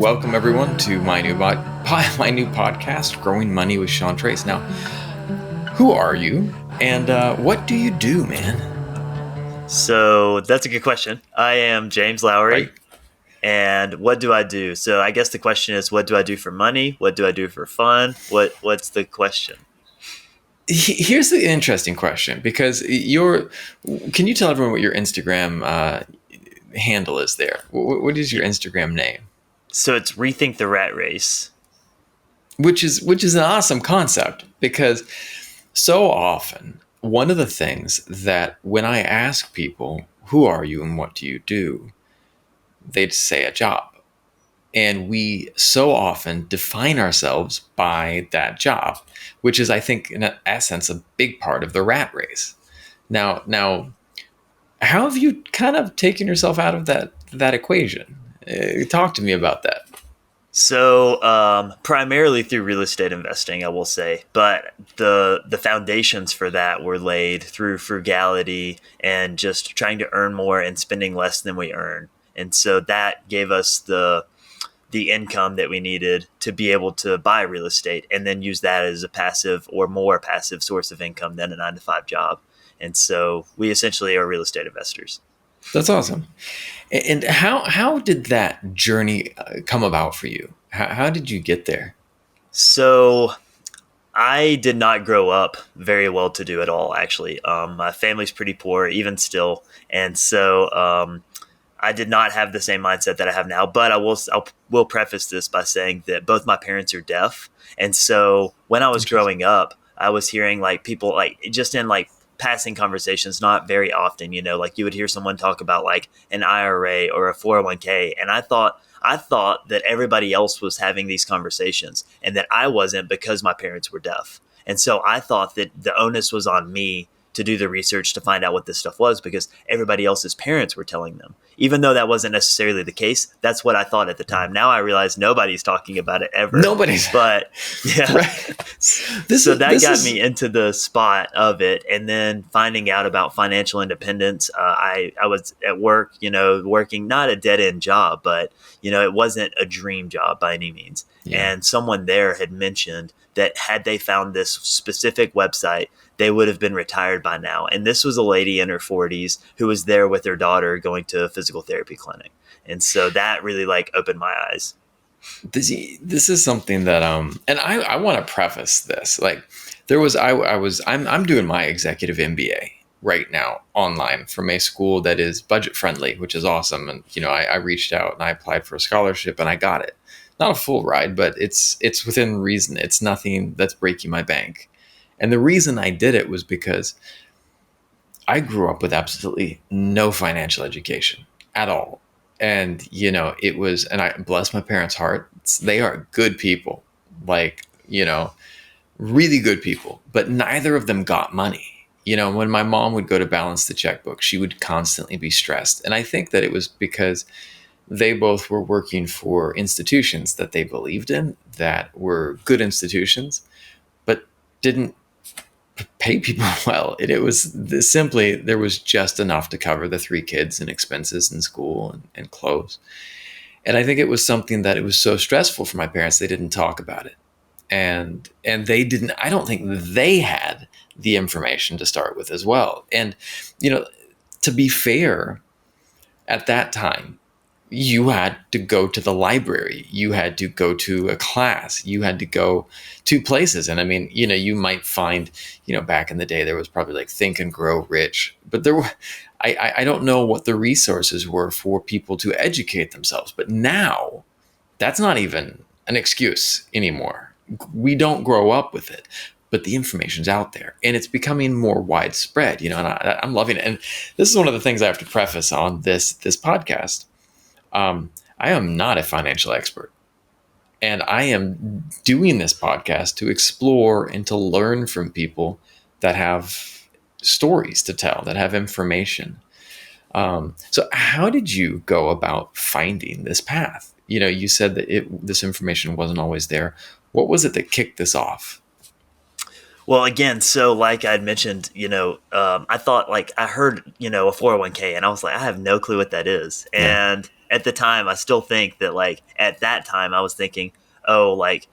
welcome everyone to my new my new podcast, Growing Money with Sean Trace. Now, who are you, and what do you do, man? So that's a good question. I am James Right. Lowry, and what do I do? So I guess the question is, what do I do for money? What do I do for fun? What's the question? Here's the interesting question, because can you tell everyone what your Instagram handle is there? What is your Instagram name? So it's rethink the rat race. Which is an awesome concept, because so often one of the things that when I ask people, who are you and what do you do, they'd say a job. And we so often define ourselves by that job, which is, I think, in essence, a big part of the rat race. Now, how have you kind of taken yourself out of that equation? Talk to me about that. So primarily through real estate investing, I will say, but the foundations for that were laid through frugality and just trying to earn more and spending less than we earn. And so that gave us the income that we needed to be able to buy real estate and then use that as a passive or more passive source of income than a 9 to 5 job. And so we essentially are real estate investors. That's awesome. And how did that journey come about for you? How did you get there? So I did not grow up very well to do at all, actually. My family's pretty poor, even still. And so I did not have the same mindset that I have now. But I will preface this by saying that both my parents are deaf. And so when I was Interesting. growing up, I was hearing like people like just in like passing conversations, not very often, like you would hear someone talk about like an IRA or a 401k. And I thought that everybody else was having these conversations and that I wasn't because my parents were deaf. And so I thought that the onus was on me to do the research to find out what this stuff was because everybody else's parents were telling them. Even though that wasn't necessarily the case, that's what I thought at the time. Now I realize nobody's talking about it ever. Nobody's But yeah, right. This so is that this got is me into the spot of it. And then finding out about financial independence, I was at work, working not a dead end job, but, it wasn't a dream job by any means. Yeah. And someone there had mentioned that had they found this specific website, they would have been retired by now. And this was a lady in her 40s who was there with her daughter going to a physical therapy clinic. And so that really like opened my eyes. this is something that and I want to preface this, like, I'm doing my executive MBA right now online from a school that is budget friendly, which is awesome. And I reached out and I applied for a scholarship and I got it. Not a full ride, but it's within reason. It's nothing that's breaking my bank. And the reason I did it was because I grew up with absolutely no financial education at all. And, it was, and I bless my parents' heart. They are good people, like, really good people, but neither of them got money. When my mom would go to balance the checkbook, she would constantly be stressed. And I think that it was because they both were working for institutions that they believed in, that were good institutions, but didn't pay people well. It was simply, there was just enough to cover the three kids and expenses in school and clothes. And I think it was something that it was so stressful for my parents, they didn't talk about it. And they didn't, I don't think they had the information to start with as well. And, to be fair, at that time, you had to go to the library, you had to go to a class, you had to go to places. And I mean, you might find, back in the day, there was probably like Think and Grow Rich, but there were, I don't know what the resources were for people to educate themselves. But now that's not even an excuse anymore. We don't grow up with it, but the information's out there and it's becoming more widespread, and I'm loving it. And this is one of the things I have to preface on this podcast. I am not a financial expert, and I am doing this podcast to explore and to learn from people that have stories to tell, that have information. So, how did you go about finding this path? You said that this information wasn't always there. What was it that kicked this off? Well, again, so like I'd mentioned, I thought like I heard, a 401k and I was like, I have no clue what that is. Yeah. And at the time, I still think that like at that time I was thinking, oh, like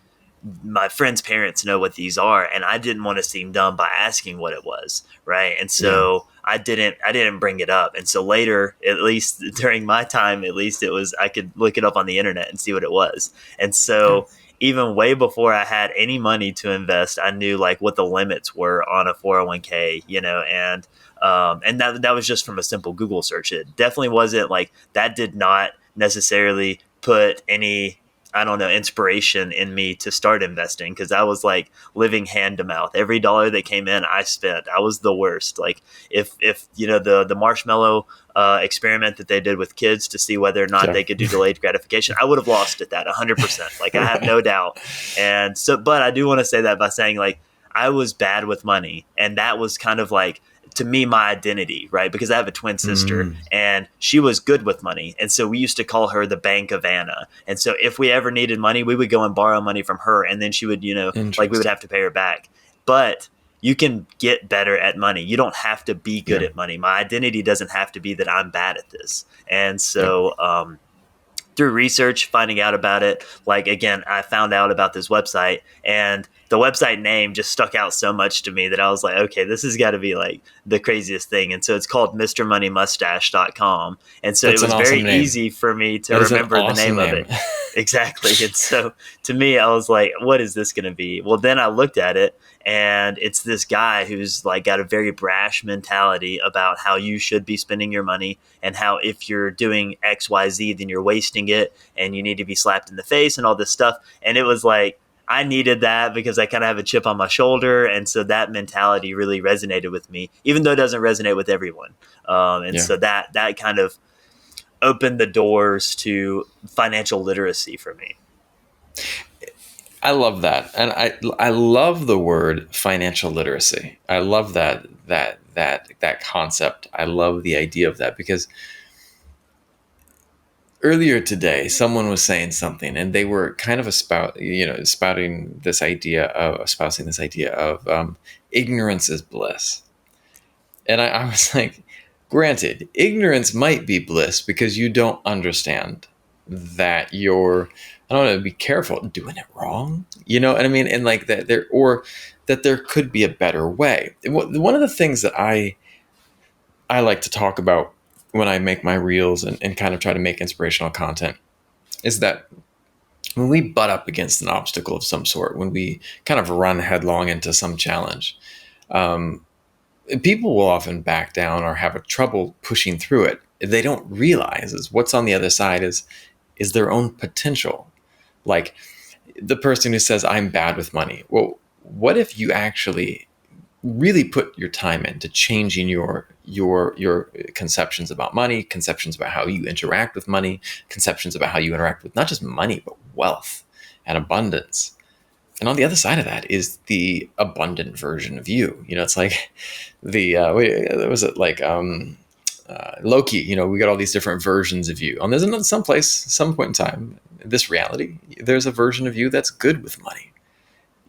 my friends' parents know what these are, and I didn't want to seem dumb by asking what it was, right? And Yeah. so I didn't bring it up. And so later, at least during my time, at least it was I could look it up on the internet and see what it was. And Yeah. so even way before I had any money to invest, I knew like what the limits were on a 401k, and that was just from a simple Google search. It definitely wasn't like that. Did not necessarily put any, I don't know, inspiration in me to start investing, because I was like living hand to mouth. Every dollar that came in, I spent. I was the worst. Like if the marshmallow experiment that they did with kids to see whether or not Yeah. they could do delayed gratification, I would have lost at that 100%. Like I have no doubt. And so, but I do want to say that by saying like I was bad with money, and that was kind of like to me my identity, right? Because I have a twin sister Mm, and she was good with money. And so we used to call her the Bank of Anna. And so if we ever needed money, we would go and borrow money from her, and then she would, like we would interesting. have to pay her back. But you can get better at money. You don't have to be good Yeah. at money. My identity doesn't have to be that I'm bad at this. And Yep. so through research, finding out about it, like again, I found out about this website, and the website name just stuck out so much to me that I was like, okay, this has got to be like the craziest thing. And so it's called MrMoneyMustache.com. And so it That's an was very awesome name. easy for me to That is an remember the awesome name of name. it. Exactly. And so to me, I was like, what is this going to be? Well, then I looked at it, and it's this guy who's like got a very brash mentality about how you should be spending your money, and how if you're doing XYZ, then you're wasting it and you need to be slapped in the face and all this stuff. And it was like, I needed that because I kind of have a chip on my shoulder. And so that mentality really resonated with me, even though it doesn't resonate with everyone. And Yeah. so that kind of opened the doors to financial literacy for me. I love that. And I love the word financial literacy. I love that concept. I love the idea of that, because earlier today someone was saying something, and they were kind of espousing this idea of ignorance is bliss. And I was like, granted, ignorance might be bliss because you don't understand that you're, I don't know, be careful doing it wrong. You know what I mean? And like that there, or that there could be a better way. One of the things that I like to talk about when I make my reels and kind of try to make inspirational content is that when we butt up against an obstacle of some sort, when we kind of run headlong into some challenge, um, people will often back down or have a trouble pushing through it. They don't realize is what's on the other side is their own potential. Like the person who says I'm bad with money. Well, what if you actually really put your time into changing your conceptions about money, conceptions about how you interact with money, conceptions about how you interact with not just money but wealth and abundance. And on the other side of that is the abundant version of you. You know, it's like the was it like Loki. You know, we got all these different versions of you. And there's another someplace, some point in time, this reality, there's a version of you that's good with money.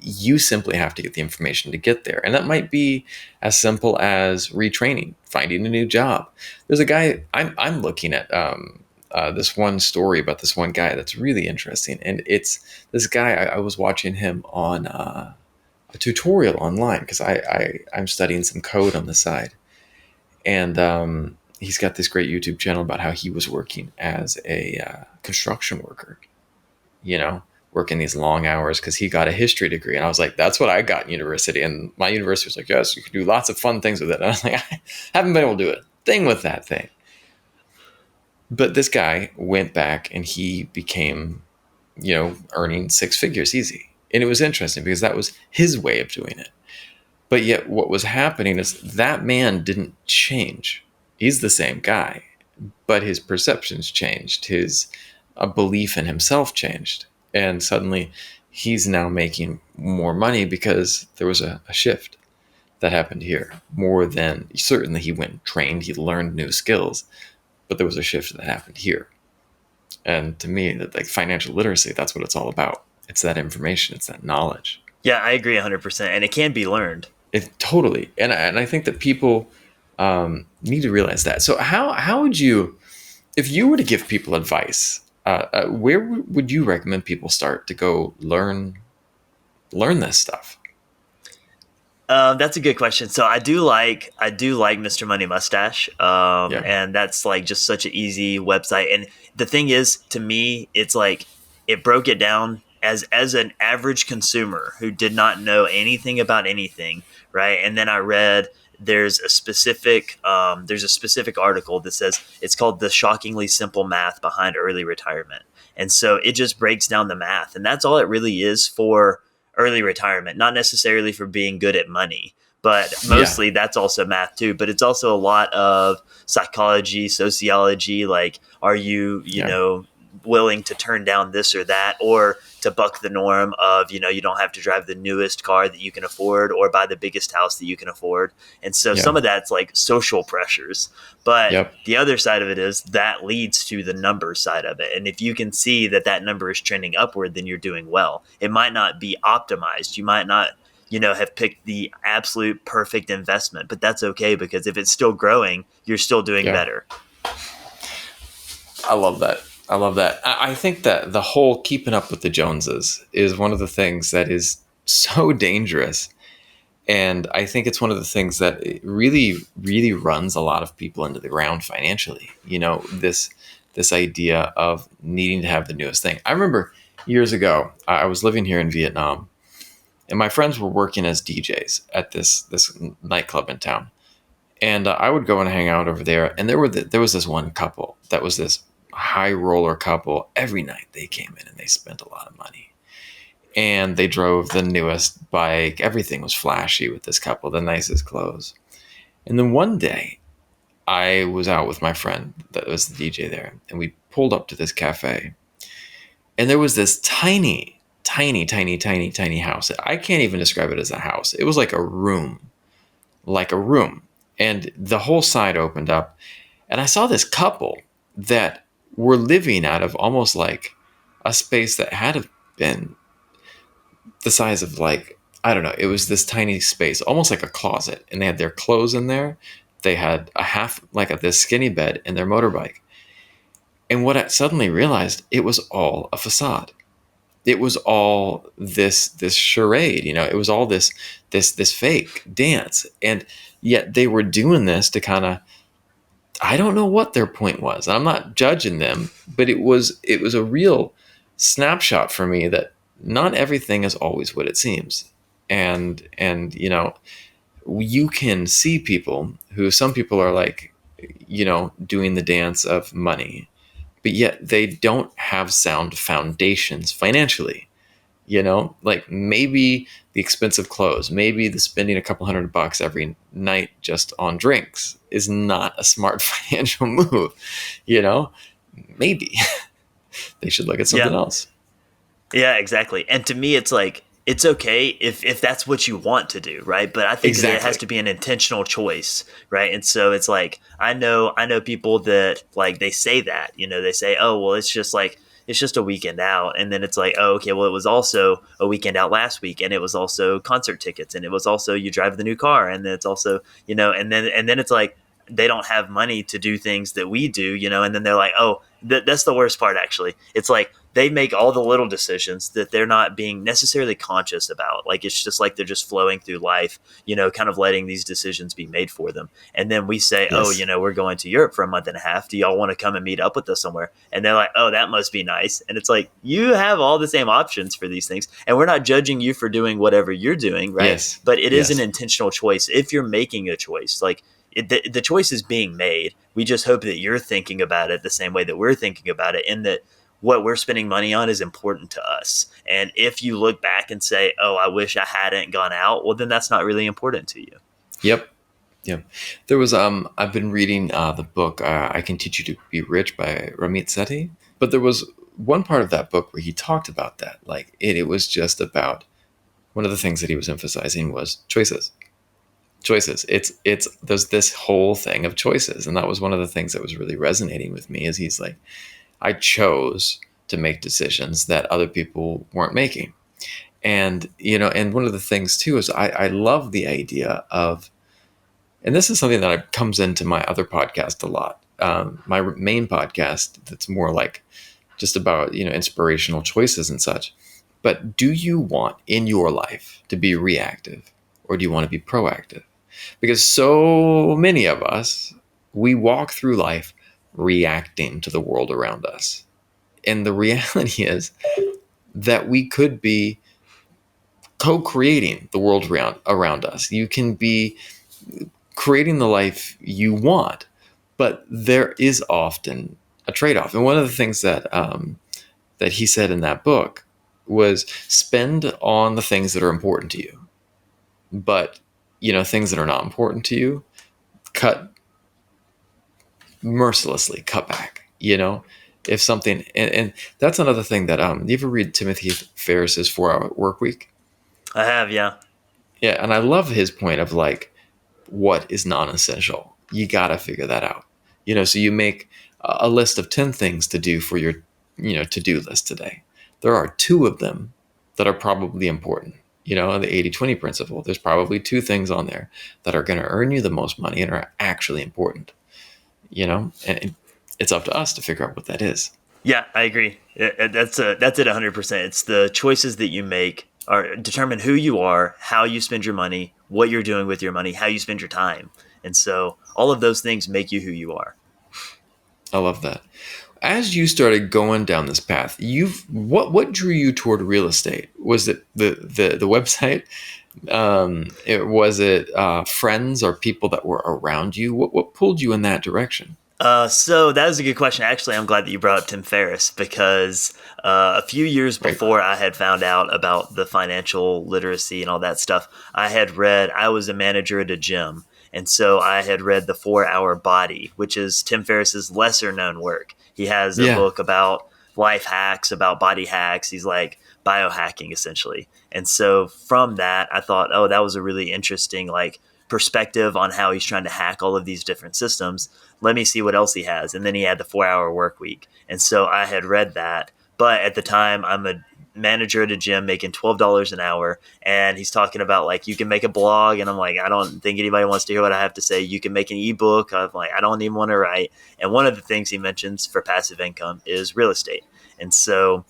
You simply have to get the information to get there, and that might be as simple as retraining, finding a new job. There's a guy I'm looking at. This one story about this one guy that's really interesting, and it's this guy. I was watching him on a tutorial online because I'm studying some code on the side, and he's got this great YouTube channel about how he was working as a construction worker. You know, working these long hours because he got a history degree, and I was like, that's what I got in university, and my university was like, yes, you can do lots of fun things with it. And I was like, I haven't been able to do a thing with that thing. But this guy went back and he became, earning six figures easy. And it was interesting because that was his way of doing it. But yet, what was happening is that man didn't change. He's the same guy, but his perceptions changed. His belief in himself changed. And suddenly, he's now making more money because there was a shift that happened here. More than certainly, he went and trained, he learned new skills, but there was a shift that happened here. And to me, that like financial literacy, that's what it's all about. It's that information, it's that knowledge. Yeah, I agree 100%. And it can be learned. It totally, and I think that people need to realize that. So how would you? if you were to give people advice, where would you recommend people start to go learn this stuff? That's a good question. So I do like Mr. Money Mustache, Yeah, and that's like just such an easy website. And the thing is, to me, it's like it broke it down as an average consumer who did not know anything about anything, right? And then I read there's a specific article that says it's called "The Shockingly Simple Math Behind Early Retirement," and so it just breaks down the math, and that's all it really is for early retirement, not necessarily for being good at money, but yeah, mostly that's also math too. But it's also a lot of psychology, sociology. Like, are you, yeah, willing to turn down this or that, or to buck the norm of, you don't have to drive the newest car that you can afford or buy the biggest house that you can afford. And so yeah, some of that's like social pressures. But yep, the other side of it is that leads to the number side of it. And if you can see that that number is trending upward, then you're doing well. It might not be optimized. You might not, have picked the absolute perfect investment, but that's okay because if it's still growing, you're still doing yeah. better. I love that. I love that. I think that the whole keeping up with the Joneses is one of the things that is so dangerous. And I think it's one of the things that it really, really runs a lot of people into the ground financially. This idea of needing to have the newest thing. I remember years ago, I was living here in Vietnam, and my friends were working as DJs at this nightclub in town. And I would go and hang out over there. And there was this one couple that was this high roller couple. Every night they came in and they spent a lot of money. And they drove the newest bike. Everything was flashy with this couple, the nicest clothes. And then one day I was out with my friend that was the DJ there. And we pulled up to this cafe. And there was this tiny, tiny, tiny, tiny, tiny house. I can't even describe it as a house. It was like a room. And the whole side opened up. And I saw this couple that were living out of almost like a space that had have been the size of like, I don't know, it was this tiny space, almost like a closet. And they had their clothes in there. They had a half, like this skinny bed and their motorbike. And what I suddenly realized, it was all a facade. It was all this charade, it was all this fake dance. And yet they were doing this to kind of, I don't know what their point was. I'm not judging them, but it was a real snapshot for me that not everything is always what it seems. And you can see people who, some people are like, doing the dance of money, but yet they don't have sound foundations financially. Like maybe the expensive clothes, maybe the spending a couple $100 every night just on drinks is not a smart you move. you know Maybe they should look at something Yeah. else. Yeah, exactly. And to me, it's like it's okay if that's what you want to do, right? But I think that it has Exactly. to be an intentional choice, right? And so it's like I know people that like they say that, they say, oh well, it's just a weekend out, and then it's like, oh okay, well it was also a weekend out last week, and it was also concert tickets, and it was also you drive the new car, and then it's also and then it's like they don't have money to do things that we do, and then they're like, oh, that's the worst part actually. It's like they make all the little decisions that they're not being necessarily conscious about. Like it's just like they're just flowing through life, kind of letting these decisions be made for them. And then we say, oh, Yes. we're going to Europe for a month and a half. Do y'all want to come and meet up with us somewhere? And they're like, oh, that must be nice. And it's like, you have all the same options for these things. And we're not judging you for doing whatever you're doing, right? Yes. But it is an Yes. intentional choice. If you're making a choice, like the choice is being made. We just hope that you're thinking about it the same way that we're thinking about it, and that what we're spending money on is important to us. And if you look back and say, oh, I wish I hadn't gone out, well, then that's not really important to you. Yep. Yep. There was I've been reading the book I Can Teach You to Be Rich by Ramit Sethi, but there was one part of that book where he talked about that. Like it was just about, one of the things that he was emphasizing was choices. Choices. It's there's this whole thing of choices, and that was one of the things that was really resonating with me. Is he's like, I chose to make decisions that other people weren't making. And one of the things too is I love the idea of, and this is something that comes into my other podcast a lot. my main podcast that's more like just about, inspirational choices and such. But do you want in your life to be reactive, or do you want to be proactive? Because so many of us, we walk through life reacting to the world around us. And the reality is that we could be co-creating the world around us. You can be creating the life you want, but there is often a trade-off. And one of the things that he said in that book was spend on the things that are important to you, but things that are not important to you, cut mercilessly, cut back. If something, and that's another thing that you ever read Timothy Ferris's 4 Hour Work Week? I have, yeah. Yeah, and I love his point of like, what is non-essential? You got to figure that out. So you make a list of 10 things to do for your, to-do list today. There are 2 of them that are probably important. The 80-20 principle, there's probably 2 things on there that are going to earn you the most money and are actually important. And it's up to us to figure out what that is. Yeah, I agree. That's it 100%. It's the choices that you make are determine who you are, how you spend your money, what you're doing with your money, how you spend your time. And so all of those things make you who you are. I love that. As you started going down this path, what drew you toward real estate? Was it the website? Was it friends or people that were around you? What pulled you in that direction? So that is a good question. Actually, I'm glad that you brought up Tim Ferriss because a few years Right. before I had found out about the financial literacy and all that stuff, I was a manager at a gym. And so I had read The 4 Hour Body, which is Tim Ferriss's lesser known work. He has a Yeah. book about life hacks, about body hacks. He's like biohacking essentially. And so from that, I thought, oh, that was a really interesting like perspective on how he's trying to hack all of these different systems. Let me see what else he has. And then he had the 4 Hour Work Week. And so I had read that. But at the time, I'm a manager at a gym making $12 an hour. And he's talking about like, you can make a blog. And I'm like, I don't think anybody wants to hear what I have to say. You can make an ebook. I'm like, I don't even want to write. And one of the things he mentions for passive income is real estate. And so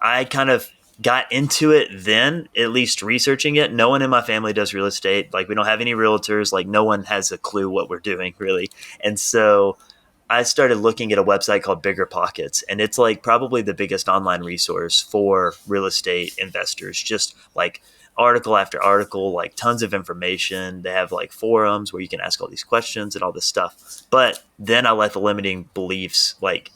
I kind of got into it then, at least researching it. No one in my family does real estate. Like we don't have any realtors. Like no one has a clue what we're doing really. And so I started looking at a website called Bigger Pockets, and it's like probably the biggest online resource for real estate investors. Just like article after article, like tons of information. They have like forums where you can ask all these questions and all this stuff. But then I let the limiting beliefs like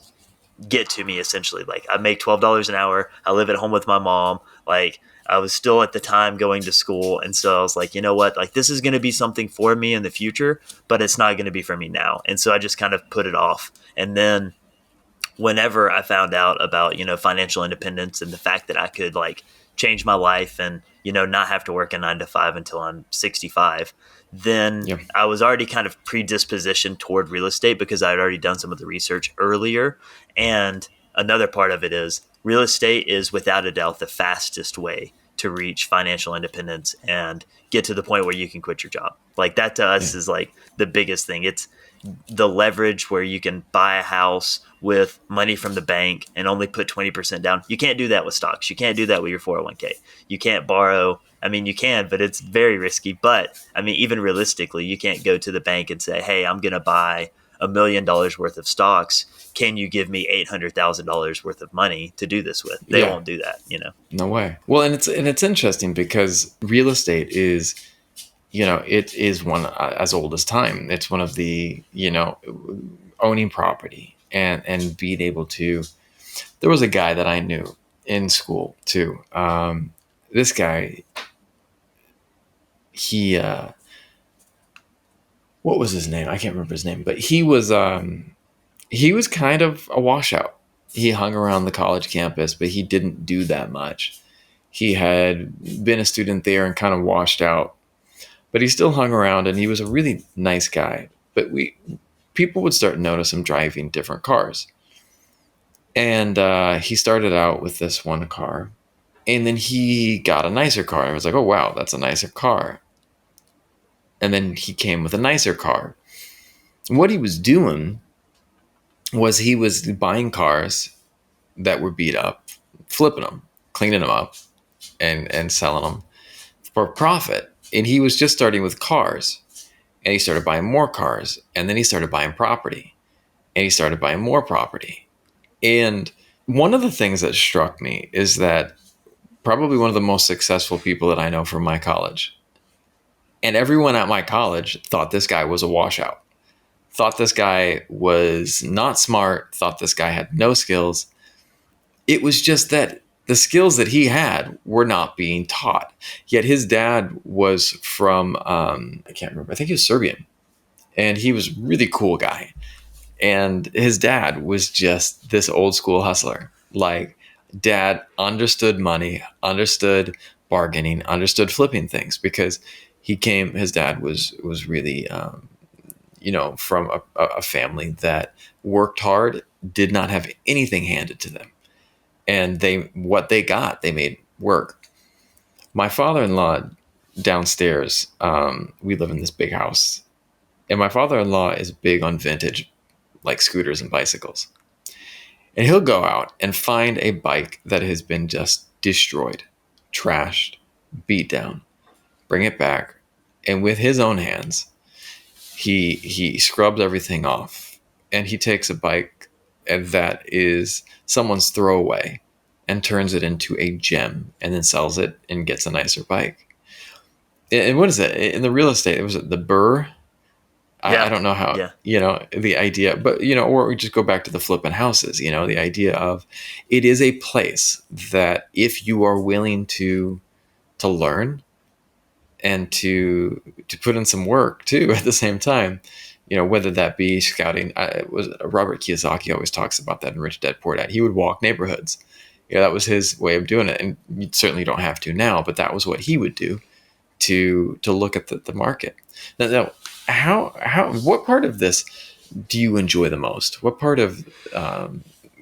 get to me essentially. Like I make $12 an hour. I live at home with my mom. Like I was still at the time going to school. And so I was like, you know what? Like this is going to be something for me in the future, but it's not going to be for me now. And so I just kind of put it off. And then whenever I found out about, financial independence and the fact that I could like change my life and, not have to work a 9 to 5 until I'm 65, then Yeah. I was already kind of predispositioned toward real estate because I had already done some of the research earlier. And another part of it is real estate is without a doubt the fastest way to reach financial independence and get to the point where you can quit your job. Like that to us Yeah. is like the biggest thing. It's the leverage where you can buy a house with money from the bank and only put 20% down. You can't do that with stocks. You can't do that with your 401k. You can't borrow. I mean, you can, but it's very risky. But I mean, even realistically, you can't go to the bank and say, hey, I'm going to buy $1 million worth of stocks. Can you give me $800,000 worth of money to do this with? They Yeah. won't do that. No way. Well, and it's interesting because real estate is, it is one as old as time. It's one of the, owning property and being able to. There was a guy that I knew in school too. This guy, he, what was his name? I can't remember his name, but he was kind of a washout. He hung around the college campus, but he didn't do that much. He had been a student there and kind of washed out, but he still hung around and he was a really nice guy. But people would start to notice him driving different cars. And he started out with this one car, and then he got a nicer car. I was like, oh, wow, that's a nicer car. And then he came with a nicer car. And what he was doing was he was buying cars that were beat up, flipping them, cleaning them up, and selling them for profit. And he was just starting with cars, and he started buying more cars, and then he started buying property, and he started buying more property. And one of the things that struck me is that probably one of the most successful people that I know from my college, and everyone at my college thought this guy was a washout, thought this guy was not smart, thought this guy had no skills. It was just that the skills that he had were not being taught. Yet his dad was from, I can't remember, I think he was Serbian. And he was a really cool guy. And his dad was just this old school hustler. Like, dad understood money, understood bargaining, understood flipping things because his dad was really, from a family that worked hard, did not have anything handed to them, and what they got, they made work. My father-in-law downstairs, we live in this big house, and my father-in-law is big on vintage, like scooters and bicycles. And he'll go out and find a bike that has been just destroyed, trashed, beat down, bring it back, and with his own hands, he scrubs everything off, and he takes a bike and that is someone's throwaway and turns it into a gem and then sells it and gets a nicer bike. And what is it in the real estate? It was the Burr. I Yeah. don't know how, Yeah. the idea, but, or we just go back to the flipping houses, the idea of it is a place that if you are willing to learn and to put in some work too at the same time, whether that be scouting. It was Robert Kiyosaki always talks about that in Rich Dad Poor Dad. He would walk neighborhoods. That was his way of doing it, and you certainly don't have to now, but that was what he would do to look at the market. Now, how what part of this do you enjoy the most? What part of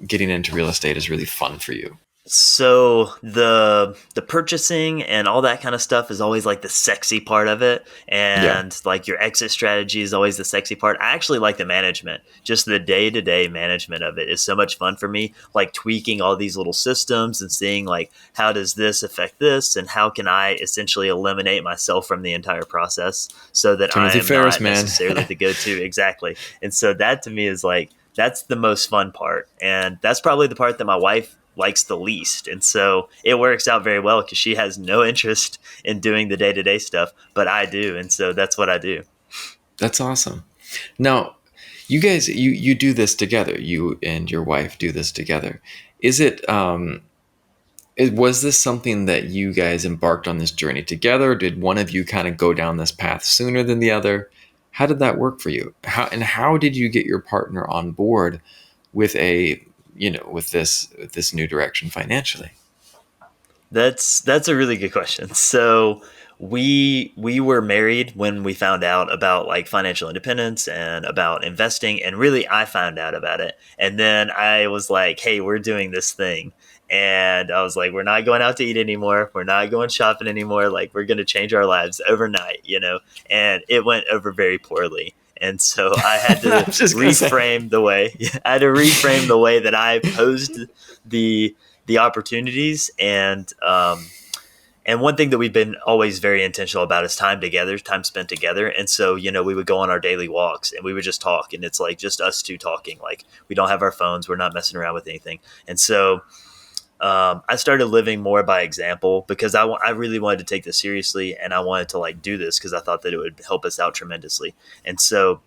getting into real estate is really fun for you? So the purchasing and all that kind of stuff is always like the sexy part of it, Yeah, and like your exit strategy is always the sexy part. I actually like the management, just the day to day management of it is so much fun for me. Like tweaking all these little systems and seeing like how does this affect this, and how can I essentially eliminate myself from the entire process so that I Timothy am Ferris, not man. necessarily the go to exactly. And so that to me is like that's the most fun part, and that's probably the part that my wife likes the least. And so it works out very well because she has no interest in doing the day to day stuff, but I do. And so that's what I do. That's awesome. Now, you guys, you do this together. You and your wife do this together. Is it? Was this something that you guys embarked on this journey together? Did one of you kind of go down this path sooner than the other? How did that work for you? How did you get your partner on board with with this new direction financially? That's a really good question. So we were married when we found out about like financial independence and about investing, and really I found out about it. And then I was like, "Hey, we're doing this thing." And I was like, "We're not going out to eat anymore. We're not going shopping anymore. Like we're going to change our lives overnight." And it went over very poorly. And so I had I to was just gonna say. reframe the way I had to reframe the way that I posed the the opportunities, and one thing that we've been always very intentional about is time together, time spent together. And so we would go on our daily walks and we would just talk, and it's like just us two talking. Like we don't have our phones, we're not messing around with anything. And so I started living more by example because I really wanted to take this seriously, and I wanted to like do this because I thought that it would help us out tremendously. And so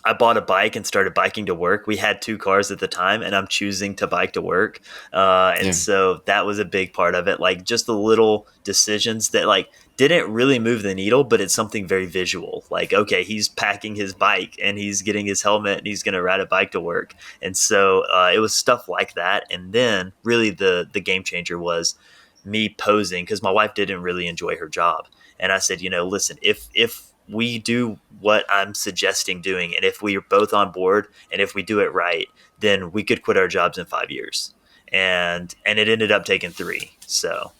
I bought a bike and started biking to work. We had two cars at the time, and I'm choosing to bike to work. And Yeah. so that was a big part of it. Like just the little decisions that like didn't really move the needle, but it's something very visual. Like, okay, he's packing his bike and he's getting his helmet and he's going to ride a bike to work. And so it was stuff like that. And then really the game changer was me posing because my wife didn't really enjoy her job. And I said, listen, if we do what I'm suggesting doing, and if we are both on board, and if we do it right, then we could quit our jobs in 5 years. And it ended up taking 3. So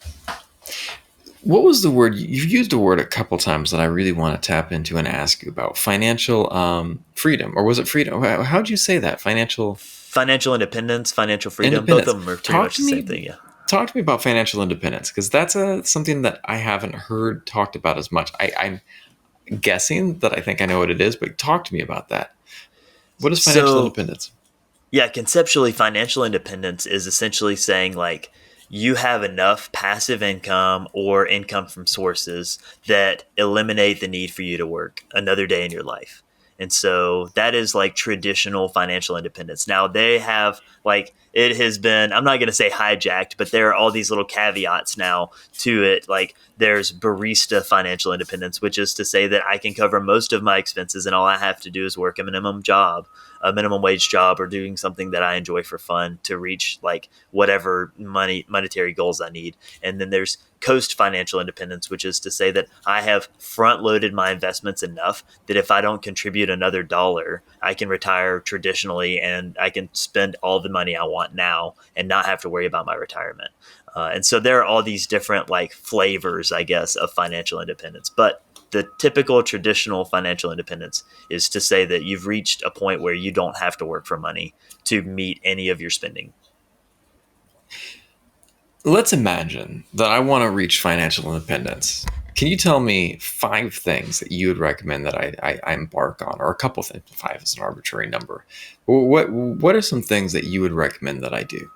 What was the word? You've used a word a couple times that I really want to tap into and ask you about: financial freedom, or was it freedom? How'd you say that? Financial Financial independence, financial freedom, both independence. of them are pretty Talk much to the same me. thing. Yeah. Talk to me about financial independence, because that's something that I haven't heard talked about as much. I'm guessing that I think I know what it is, but talk to me about that. What is financial So independence? yeah, conceptually, financial independence is essentially saying like you have enough passive income or income from sources that eliminate the need for you to work another day in your life. And so that is like traditional financial independence. Now they have like it has been, I'm not going to say hijacked, but there are all these little caveats now to it. Like there's barista financial independence, which is to say that I can cover most of my expenses and all I have to do is work a minimum wage job or doing something that I enjoy for fun to reach like whatever monetary goals I need. And then there's coast financial independence, which is to say that I have front loaded my investments enough that if I don't contribute another dollar, I can retire traditionally and I can spend all the money I want now and not have to worry about my retirement. And so there are all these different like flavors, I guess, of financial independence. But the typical traditional financial independence is to say that you've reached a point where you don't have to work for money to meet any of your spending. Let's imagine that I want to reach financial independence. Can you tell me 5 things that you would recommend that I embark on, or a couple things? 5 is an arbitrary number. What are some things that you would recommend that I do?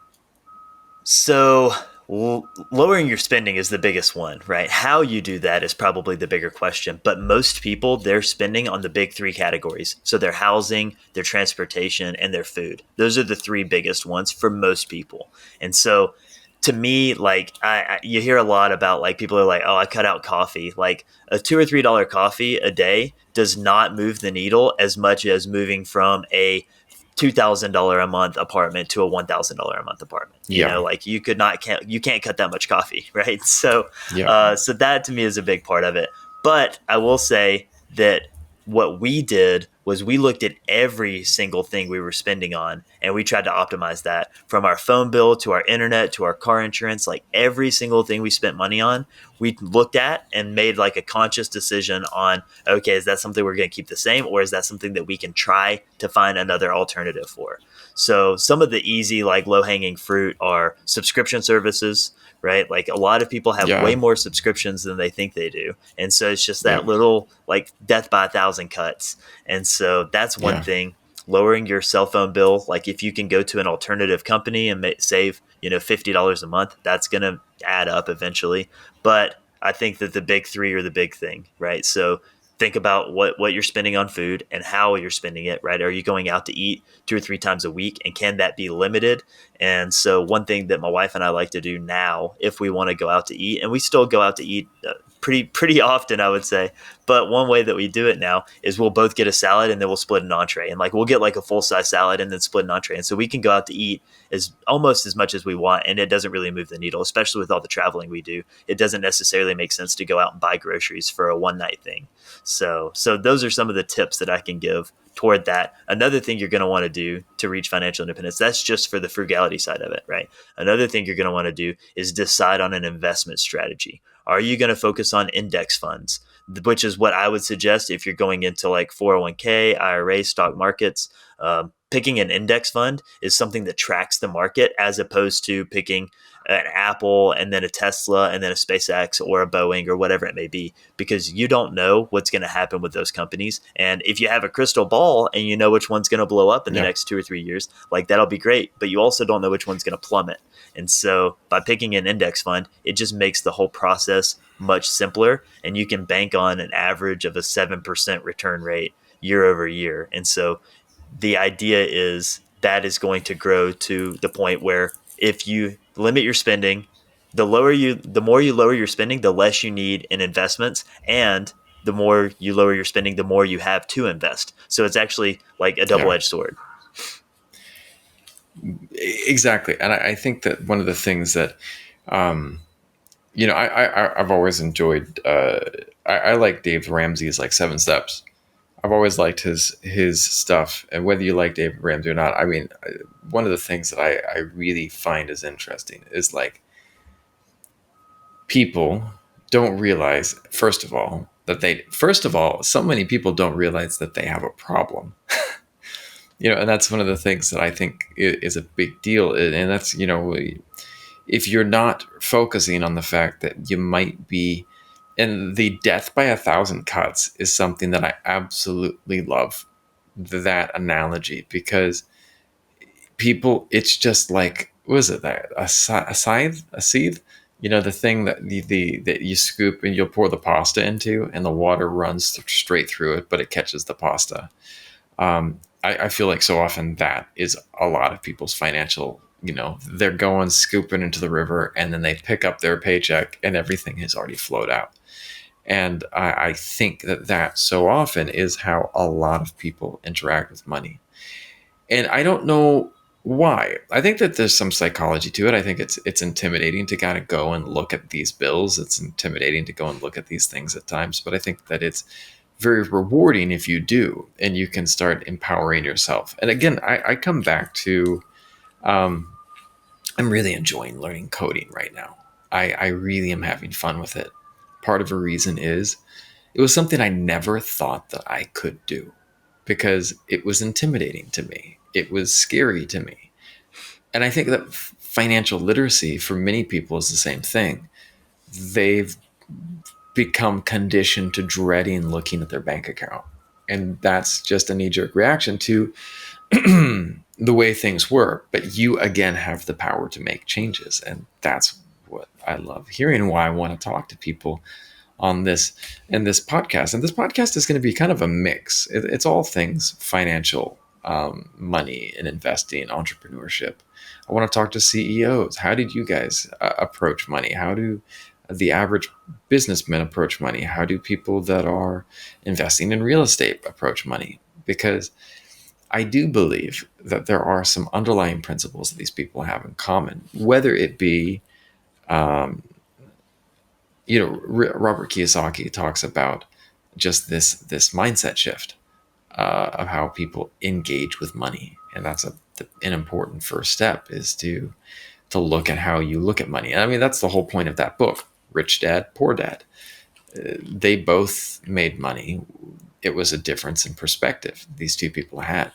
So, lowering your spending is the biggest one, right? How you do that is probably the bigger question. But most people, they're spending on the big three categories. So, their housing, their transportation, and their food. Those are the three biggest ones for most people. And so, to me, like you hear a lot about like people are like, oh, I cut out coffee. Like a $2 or $3 coffee a day does not move the needle as much as moving from a $2,000 a month apartment to a $1,000 a month apartment. You Yeah, know, like you can't cut that much coffee, right? So, yeah, so that to me is a big part of it. But I will say that what we did was we looked at every single thing we were spending on and we tried to optimize that from our phone bill to our internet to our car insurance, like every single thing we spent money on we looked at and made like a conscious decision on, okay, is that something we're going to keep the same or is that something that we can try to find another alternative for? So some of the easy like low hanging fruit are subscription services, right? Like a lot of people have way yeah, more subscriptions than they think they do. And so it's just yeah, that little like death by a thousand cuts. And so that's one yeah, thing. Lowering your cell phone bill, like if you can go to an alternative company and save, $50 a month, that's going to add up eventually. But I think that the big three are the big thing, right? So think about what you're spending on food and how you're spending it, right? Are you going out to eat 2 or 3 times a week, and can that be limited? And so one thing that my wife and I like to do now, if we want to go out to eat, and we still go out to eat pretty often, I would say. But one way that we do it now is we'll both get a salad and then we'll split an entree, and like we'll get like a full size salad and then split an entree, and so we can go out to eat as almost as much as we want, and it doesn't really move the needle, especially with all the traveling we do. It doesn't necessarily make sense to go out and buy groceries for a one night thing. So those are some of the tips that I can give toward that. Another thing you're going to want to do to reach financial independence, that's just for the frugality side of it, right? Another thing you're going to want to do is decide on an investment strategy. Are you going to focus on index funds, which is what I would suggest if you're going into like 401k, IRA, stock markets? Picking an index fund is something that tracks the market as opposed to picking an Apple and then a Tesla and then a SpaceX or a Boeing or whatever it may be, because you don't know what's going to happen with those companies. And if you have a crystal ball and you know which one's going to blow up in the yeah, next 2 or 3 years, like that'll be great. But you also don't know which one's going to plummet. And so by picking an index fund, it just makes the whole process much simpler. And you can bank on an average of a 7% return rate year over year. And so the idea is that is going to grow to the point where if you limit your spending, the more you lower your spending, the less you need in investments, and the more you lower your spending, the more you have to invest. So it's actually like a double yeah. edged sword. Exactly. And I think that one of the things that, um, I've always enjoyed. I like Dave Ramsey's like 7 Steps. I've always liked his stuff, and whether you like Dave Ramsey or not, I mean, one of the things that I really find is interesting is like people don't realize, first of all, so many people don't realize that they have a problem. And that's one of the things that I think is a big deal. And that's, if you're not focusing on the fact that you might be, and the death by a thousand cuts is something that I absolutely love, that analogy, because people, it's just like, what is it, that a scythe, a sieve, the thing that that you scoop and you'll pour the pasta into, and the water runs straight through it, but it catches the pasta. I feel like so often that is a lot of people's financial, they're going scooping into the river, and then they pick up their paycheck and everything has already flowed out. And I think that so often is how a lot of people interact with money. And I don't know why. I think that there's some psychology to it. I think it's intimidating to kind of go and look at these bills. It's intimidating to go and look at these things at times. But I think that it's very rewarding if you do, and you can start empowering yourself. And again, I come back to, um, I'm really enjoying learning coding right now. I really am having fun with it. Part of the reason is it was something I never thought that I could do, because it was intimidating to me. It was scary to me. And I think that financial literacy for many people is the same thing. They've become conditioned to dreading looking at their bank account. And that's just a knee jerk reaction to the way things were. But you, again, have the power to make changes. And that's what I love hearing, and why I want to talk to people on this in this podcast. And this podcast is going to be kind of a mix. It's all things financial, money and investing, entrepreneurship. I want to talk to CEOs. How did you guys approach money? How do the average businessmen approach money? How do people that are investing in real estate approach money? Because I do believe that there are some underlying principles that these people have in common, whether it be, um, Robert Kiyosaki talks about just this mindset shift of how people engage with money, and that's an important first step, is to look at how you look at money. And I mean, that's the whole point of that book, Rich Dad, Poor Dad. They both made money. It was a difference in perspective these two people had.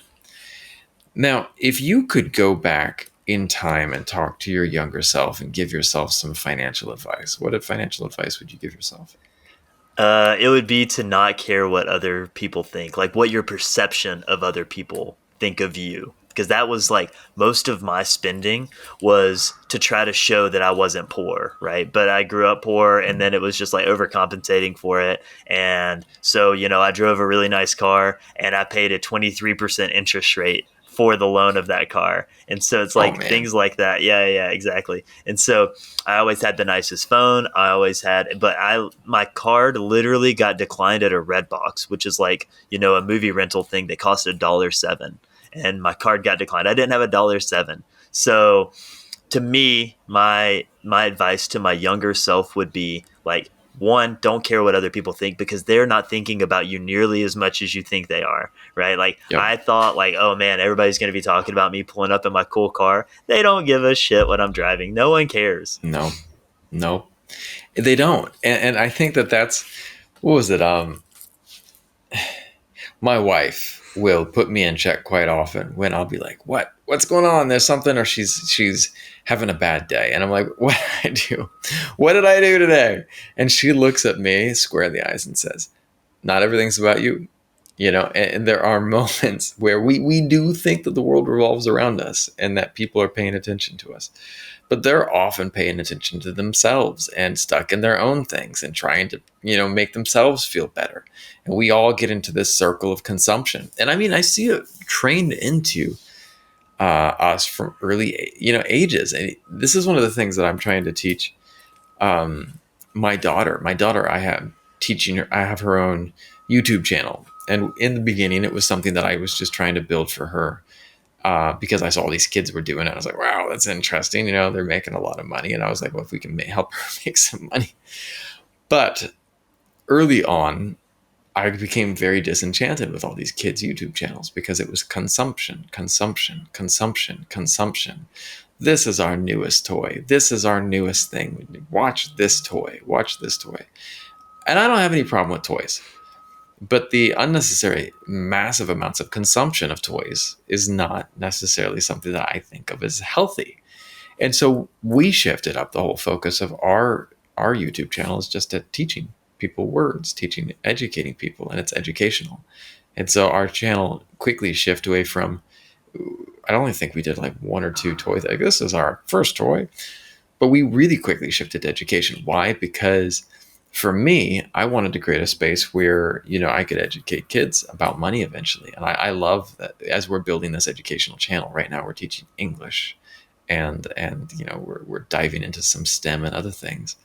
Now, if you could go back in time and talk to your younger self and give yourself some financial advice, what financial advice would you give yourself? It would be to not care what other people think, like what your perception of other people think of you. Because that was like most of my spending was to try to show that I wasn't poor, right? But I grew up poor, and then it was just like overcompensating for it. And so, I drove a really nice car, and I paid a 23% interest rate for the loan of that car. And so it's Oh like man. things like that. Yeah, yeah, exactly. And so I always had the nicest phone. I always had, but my card literally got declined at a Red Box, which is like, a movie rental thing that cost $1.07. And my card got declined. I didn't have $1.07. So to me, my advice to my younger self would be like, one, don't care what other people think, because they're not thinking about you nearly as much as you think they are, right? Like Yep. I thought like, oh man, everybody's going to be talking about me pulling up in my cool car. They don't give a shit what I'm driving. No one cares. No. No. They don't. And I think that's, what was it? My wife will put me in check quite often when I'll be like, what's going on? There's something, or she's having a bad day. And I'm like, what did I do? What did I do today? And she looks at me square in the eyes and says, not everything's about you. And there are moments where we do think that the world revolves around us and that people are paying attention to us, but they're often paying attention to themselves and stuck in their own things and trying to, make themselves feel better. And we all get into this circle of consumption. And I mean, I see it trained into us from early, ages. And this is one of the things that I'm trying to teach my daughter. I have teaching her. I have her own YouTube channel, and in the beginning, it was something that I was just trying to build for her, because I saw all these kids were doing it. I was like, wow, that's interesting. They're making a lot of money. And I was like, well, if we can help her make some money. But early on, I became very disenchanted with all these kids' YouTube channels, because it was consumption, consumption, consumption, consumption. This is our newest toy. This is our newest thing. Watch this toy. Watch this toy. And I don't have any problem with toys. But the unnecessary massive amounts of consumption of toys is not necessarily something that I think of as healthy. And so we shifted up the whole focus of our YouTube channel is just at teaching people words, teaching, educating people, and it's educational. And so our channel quickly shifted away from. I only think we did like one or two toys. Like this is our first toy, but we really quickly shifted to education. Why? Because for me, I wanted to create a space where I could educate kids about money eventually, and I love that. As we're building this educational channel right now, we're teaching English, and we're diving into some STEM and other things.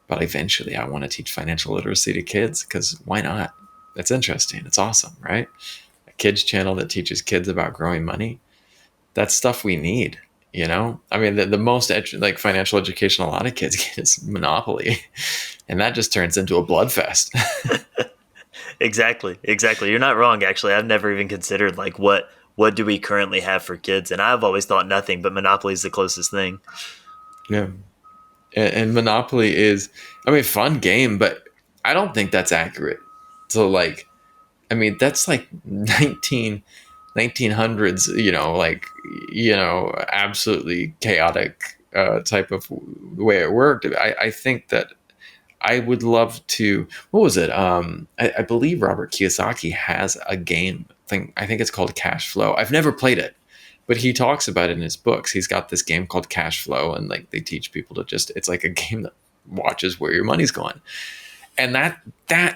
But eventually, I want to teach financial literacy to kids because why not? It's interesting. It's awesome, right? A kids channel that teaches kids about growing money. That's stuff we need. I mean, the most like financial education a lot of kids get is Monopoly, and that just turns into a bloodfest. Exactly, exactly. You're not wrong. Actually, I've never even considered like what do we currently have for kids, and I've always thought nothing, but Monopoly is the closest thing. Yeah, and Monopoly is, I mean, fun game, but I don't think that's accurate. So like, I mean, that's like 1900s, absolutely chaotic type of way it worked. I think that I would love to. What was it? I believe Robert Kiyosaki has a game thing. I think it's called Cash Flow. I've never played it, but he talks about it in his books. He's got this game called Cash Flow, and like they teach people to just. It's like a game that watches where your money's going, and that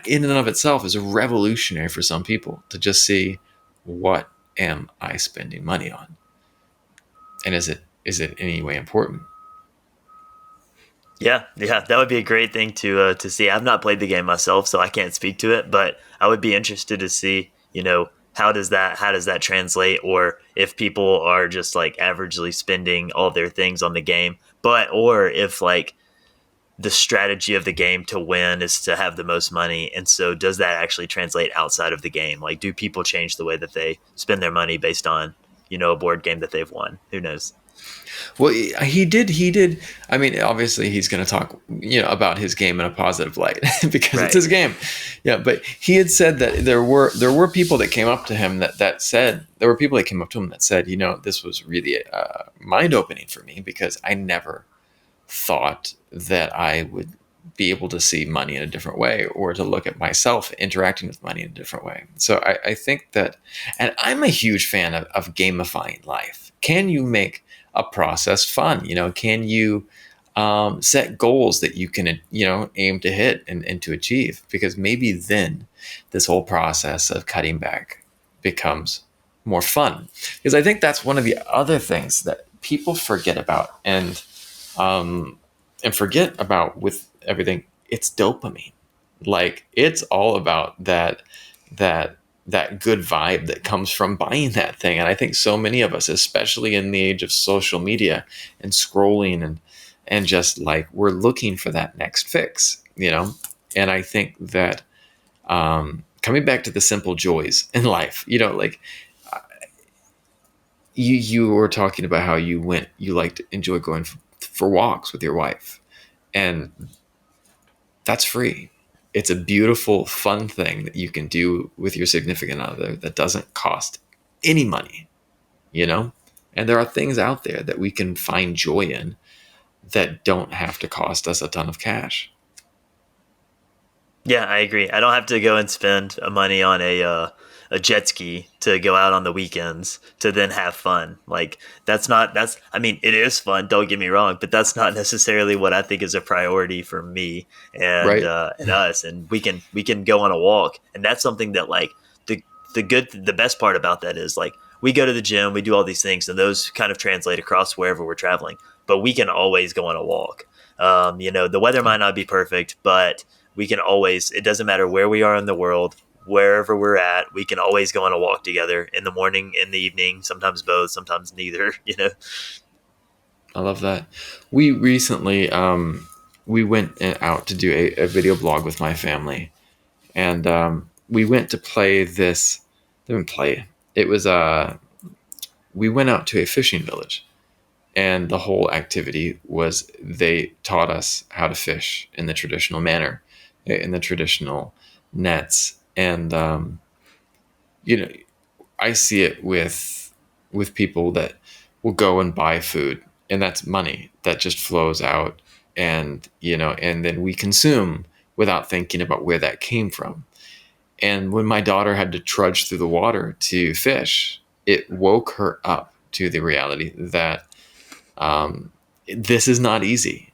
in and of itself is revolutionary for some people to just see what am I spending money on, and is it in any way important? Yeah, yeah, that would be a great thing to see. I've not played the game myself, so I can't speak to it, but I would be interested to see, how does that translate, or if people are just like averagely spending all their things on the game, or if like the strategy of the game to win is to have the most money, and so does that actually translate outside of the game? Like, do people change the way that they spend their money based on a board game that they've won? Who knows? Well, he did. He did. I mean, obviously, he's going to talk, about his game in a positive light because it's Right. his game. Yeah, but he had said that there were people that came up to him that said there were people that came up to him that said, this was really mind opening for me because I never thought that I would be able to see money in a different way or to look at myself interacting with money in a different way. So I think that, and I'm a huge fan of gamifying life. Can you make a process fun? Can you set goals that you can, aim to hit and to achieve? Because maybe then this whole process of cutting back becomes more fun. Because I think that's one of the other things that people forget about and forget about with everything. It's dopamine. Like it's all about that that good vibe that comes from buying that thing. And I think so many of us, especially in the age of social media and scrolling and just like we're looking for that next fix. And I think that coming back to the simple joys in life, like you were talking about how you like to enjoy going for walks with your wife, and that's free. It's a beautiful, fun thing that you can do with your significant other that doesn't cost any money, you know? And there are things out there that we can find joy in that don't have to cost us a ton of cash. Yeah, I agree. I don't have to go and spend money on a jet ski to go out on the weekends to then have fun. Like that's I mean, it is fun, don't get me wrong, but that's not necessarily what I think is a priority for me and Right? and us. And we can go on a walk, and that's something that like the best part about that is like we go to the gym, we do all these things, and those kind of translate across wherever we're traveling. But we can always go on a walk. The weather might not be perfect, but we can always, it doesn't matter where we are in the world, wherever we're at, we can always go on a walk together in the morning, in the evening, sometimes both, sometimes neither. I love that. We recently we went out to do a video blog with my family, and we went to play this. Didn't play. It was we went out to a fishing village, And the whole activity was they taught us how to fish in the traditional manner, in the traditional nets. And you know, I see it with people that will go and buy food, and that's money that just flows out, and and then we consume without thinking about where that came from. And when my daughter had to trudge through the water to fish, it woke her up to the reality that this is not easy.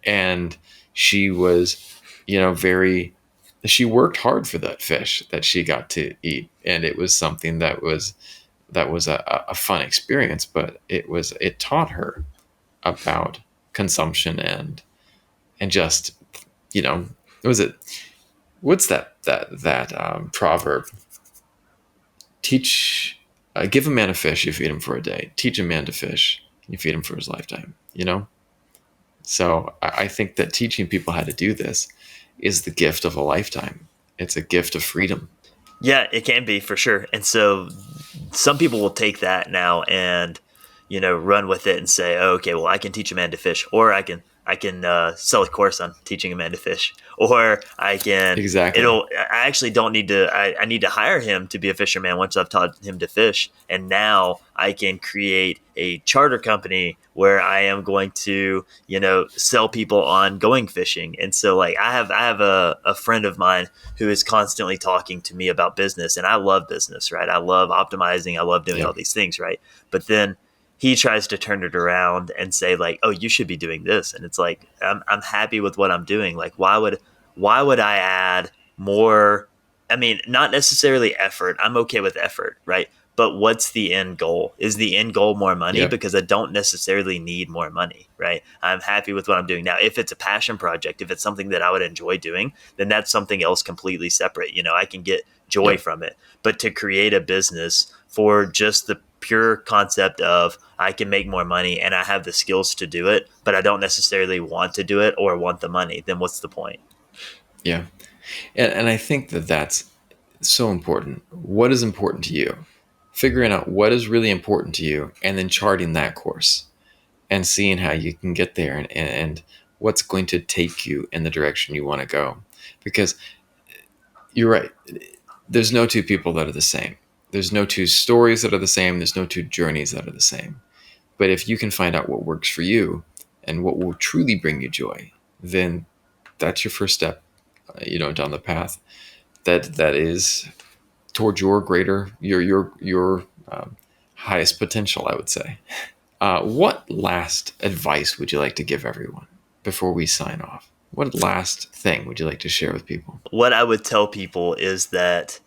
And she was, very, she worked hard for that fish that she got to eat. And it was something that was a fun experience, but it taught her about consumption and just, you know, was it, what's that proverb? Teach, give a man a fish, you feed him for a day. Teach a man to fish, you feed him for his lifetime. So I think that teaching people how to do this is the gift of a lifetime. It's a gift of freedom. Yeah, it can be for sure. And so some people will take that now and run with it and say, oh, okay, well, I can teach a man to fish, or I can sell a course on teaching a man to fish, or I can Exactly. it'll I actually don't need to I need to hire him to be a fisherman once I've taught him to fish, and now I can create a charter company where I am going to sell people on going fishing. And so like I have a friend of mine who is constantly talking to me about business, and I love business, right? I love optimizing, I love doing Yeah. all these things, right? But then he tries to turn it around and say like, oh, you should be doing this. And it's like, I'm happy with what I'm doing. Like, why would I add more? I mean, not necessarily effort. I'm okay with effort, right? But what's the end goal? Is the end goal more money? Yep. Because I don't necessarily need more money, right? I'm happy with what I'm doing now. If it's a passion project, if it's something that I would enjoy doing, then that's something else completely separate. I can get joy Yep. from it. But to create a business for just the pure concept of I can make more money and I have the skills to do it, but I don't necessarily want to do it or want the money, then what's the point? Yeah. And I think that that's so important. What is important to you? Figuring out what is really important to you and then charting that course and seeing how you can get there, and what's going to take you in the direction you want to go. Because you're right. There's no two people that are the same. There's no two stories that are the same. There's no two journeys that are the same. But if you can find out what works for you and what will truly bring you joy, then that's your first step, down the path that is towards your greater, your highest potential, I would say. What last advice would you like to give everyone before we sign off? What last thing would you like to share with people? What I would tell people is that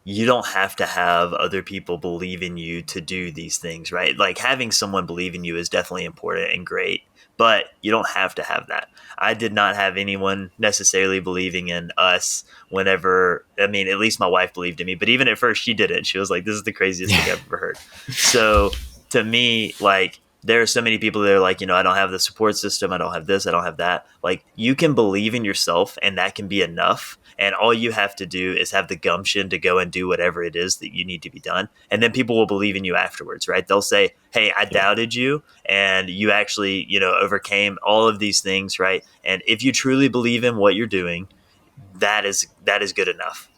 you don't have to have other people believe in you to do these things, right? Like having someone believe in you is definitely important and great, but you don't have to have that. I did not have anyone necessarily believing in us whenever, I mean, at least my wife believed in me, but even at first she didn't. She was like, this is the craziest thing I've ever heard. So to me, like, there are so many people that are like, I don't have the support system. I don't have this. I don't have that. Like, you can believe in yourself and that can be enough. And all you have to do is have the gumption to go and do whatever it is that you need to be done. And then people will believe in you afterwards, right? They'll say, hey, I Yeah. doubted you and you actually, overcame all of these things, right? And if you truly believe in what you're doing, that is good enough.